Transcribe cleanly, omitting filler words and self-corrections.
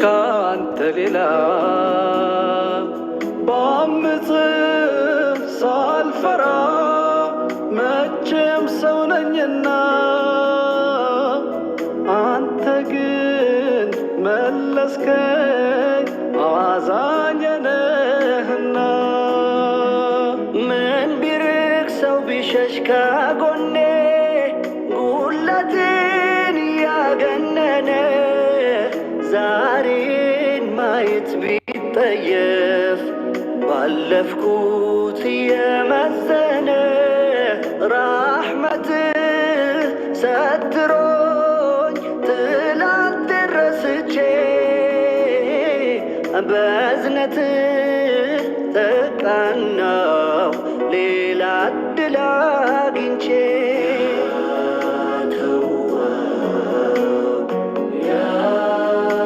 ካንተ ሌላ ባምጽፍ ሳልፈራ መቼም ሰው ነኝና አንተ ግን መለስከኝ አዛኝ ነህና ምን ቢርቅ ሰው ቢሸሽ ከጎኔ ጉለቴን ያገነነ ዛሬን ማየት ቢጠየፍ ባለፍኩት የመዘነ ራሕመትህ ሰትሮኝ ትላንት ረስቼ በእዝነትህ ተቃናሁ ሌላ ዕድል አግኝቼ